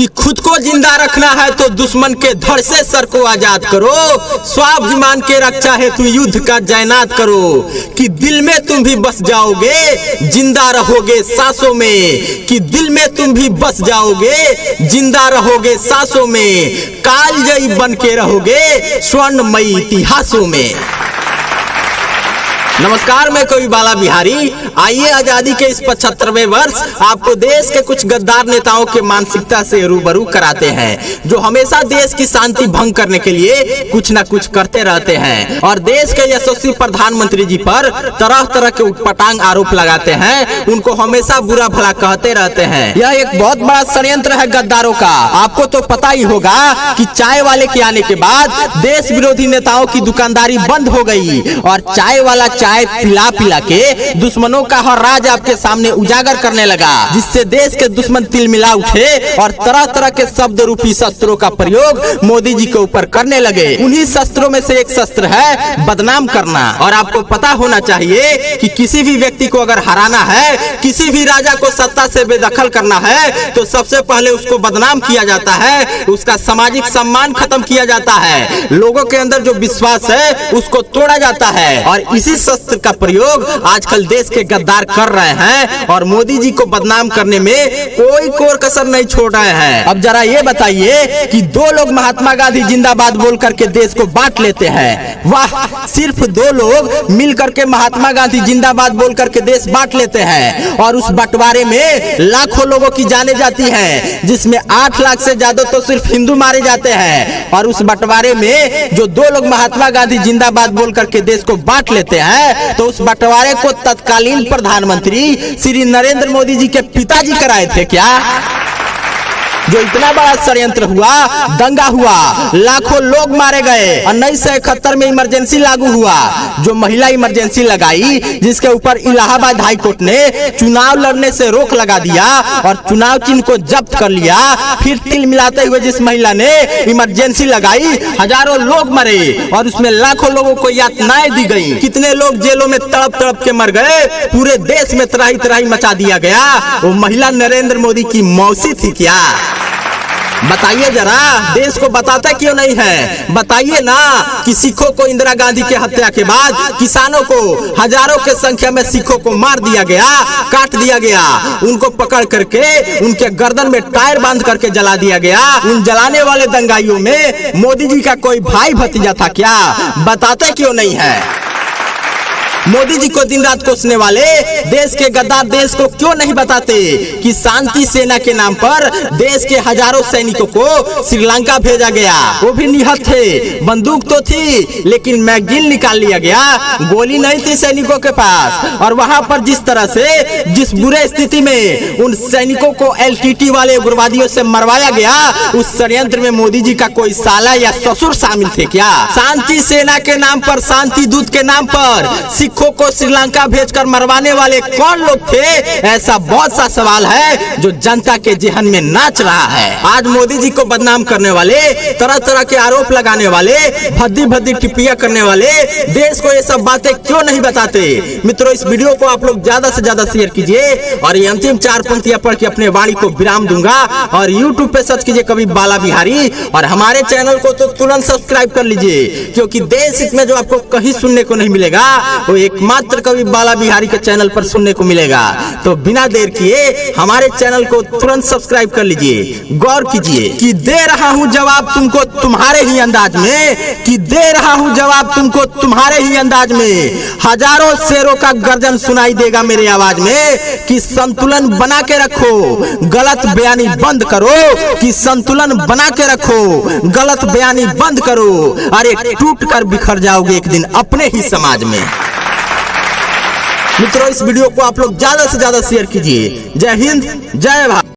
कि खुद को जिंदा रखना है तो दुश्मन के धड़ से सर को आजाद करो, स्वाभिमान के रक्षा हेतु युद्ध का जयनाद करो। कि दिल में तुम भी बस जाओगे जिंदा रहोगे सांसों में, कि दिल में तुम भी बस जाओगे जिंदा रहोगे सांसों में, कालजयी बन के रहोगे स्वर्णमयी इतिहासों में। नमस्कार, मैं कवि बाला बिहारी। आइए आजादी के इस 75वें वर्ष आपको देश के कुछ गद्दार नेताओं के मानसिकता से रूबरू कराते हैं, जो हमेशा देश की शांति भंग करने के लिए कुछ न कुछ करते रहते हैं और देश के यशस्वी प्रधानमंत्री जी पर तरह तरह के उटपटांग आरोप लगाते हैं, उनको हमेशा बुरा भला कहते रहते हैं। यह एक बहुत बड़ा षड्यंत्र है गद्दारों का। आपको तो पता ही होगा कि चाय वाले के आने के बाद देश विरोधी नेताओं की दुकानदारी बंद हो गई और चाय वाला चाय पिला पिला के दुश्मनों का हर राज आपके सामने उजागर करने लगा, जिससे देश के दुश्मन तिलमिला उठे और तरह तरह के शब्द रूपी शस्त्रों का प्रयोग मोदी जी के ऊपर करने लगे। उन्हीं शस्त्रों में से एक शस्त्र है बदनाम करना। और आपको पता होना चाहिए कि किसी भी व्यक्ति को अगर हराना है, किसी भी राजा को सत्ता से बेदखल करना है, तो सबसे पहले उसको बदनाम किया जाता है, उसका सामाजिक सम्मान खत्म किया जाता है, लोगों के अंदर जो विश्वास है उसको तोड़ा जाता है। और इसी शस्त्र का प्रयोग आजकल देश के गद्दार कर रहे हैं और मोदी जी को बदनाम करने में कोई कोर कसर नहीं छोड़ रहे हैं। अब जरा ये बताइए कि दो लोग महात्मा गांधी जिंदाबाद बोल करके देश को बांट लेते हैं। वाह, सिर्फ दो लोग मिल करके महात्मा गांधी जिंदाबाद बोल करके देश बांट लेते हैं और उस बंटवारे में लाखों लोगों की जाने जाती हैं, जिसमें 8 लाख से ज्यादा तो सिर्फ हिंदू मारे जाते हैं। और उस बंटवारे में जो दो लोग महात्मा गांधी जिंदाबाद बोल करके देश को बांट लेते हैं, तो उस बंटवारे को तत्कालीन प्रधानमंत्री श्री नरेंद्र मोदी जी के पिताजी कराए थे क्या? जो इतना बड़ा षड्यंत्र हुआ, दंगा हुआ, लाखों लोग मारे गए। 1971 में इमरजेंसी लागू हुआ, जो महिला इमरजेंसी लगाई, जिसके ऊपर इलाहाबाद हाई कोर्ट ने चुनाव लड़ने से रोक लगा दिया और चुनाव चिन्ह को जब्त कर लिया। फिर तिल मिलाते हुए जिस महिला ने इमरजेंसी लगाई, हजारों लोग मरे और उसमें लाखों लोगों को यातनाएं दी गई। कितने लोग जेलों में तड़प तड़प के मर गए, पूरे देश में त्राही त्राही मचा दिया गया। वो महिला नरेंद्र मोदी की मौसी थी क्या? बताइए जरा, देश को बताता क्यों नहीं है? बताइए ना कि सिखों को इंदिरा गांधी के हत्या के बाद किसानों को हजारों के संख्या में सिखों को मार दिया गया, काट दिया गया, उनको पकड़ करके उनके गर्दन में टायर बांध करके जला दिया गया। उन जलाने वाले दंगाइयों में मोदी जी का कोई भाई भतीजा था क्या? बताते क्यों नहीं है? मोदी जी को दिन रात कोसने वाले देश के गद्दार देश को क्यों नहीं बताते कि शांति सेना के नाम पर देश के हजारों सैनिकों को श्रीलंका भेजा गया? वो भी निहत थे, बंदूक तो थी लेकिन मैगजीन निकाल लिया गया, गोली नहीं थी सैनिकों के पास। और वहां पर जिस तरह से, जिस बुरे स्थिति में उन सैनिकों को LTT वाले उग्रवादियों से मरवाया गया, उस षड्यंत्र में मोदी जी का कोई साला या ससुर शामिल थे क्या? शांति सेना के नाम पर, शांति दूत के नाम पर सिखों को श्रीलंका भेजकर मरवाने वाले कौन लोग थे? ऐसा बहुत सा सवाल है जो जनता के जेहन में नाच रहा है। आज मोदी जी को बदनाम करने वाले, तरह तरह के आरोप लगाने वाले, भद्दी भद्दी टिप्पणियां करने वाले देश को ये सब बातें क्यों नहीं बताते? मित्रों, इस वीडियो को आप लोग ज्यादा से ज्यादा शेयर कीजिए और ये अंतिम 4 पंक्तियां पढ़ के अपने वाणी को विराम दूंगा। और YouTube पे सर्च कीजिए कवि बाला बिहारी और हमारे चैनल को तो तुरंत सब्सक्राइब कर लीजिए, क्योंकि देश हित में जो आपको कहीं सुनने को नहीं मिलेगा वो एकमात्र कवि बाला बिहारी के चैनल पर सुनने को मिलेगा। तो बिना देर किए हमारे चैनल को तुरंत सब्सक्राइब कर लीजिए। गौर कीजिए कि दे रहा हूं जवाब तुमको तुम्हारे ही अंदाज में, कि दे रहा हूं जवाब तुमको तुम्हारे ही अंदाज में, हजारों शेरों का गर्जन सुनाई देगा मेरे आवाज में। कि संतुलन बना के रखो, गलत बयानी बंद करो, कि संतुलन बना के रखो, गलत बयानी बंद करो। अरे टूट कर बिखर जाओगे एक दिन अपने ही समाज में। मित्रों, इस वीडियो को आप लोग ज्यादा से ज्यादा शेयर कीजिए। जय हिंद, जय भारत।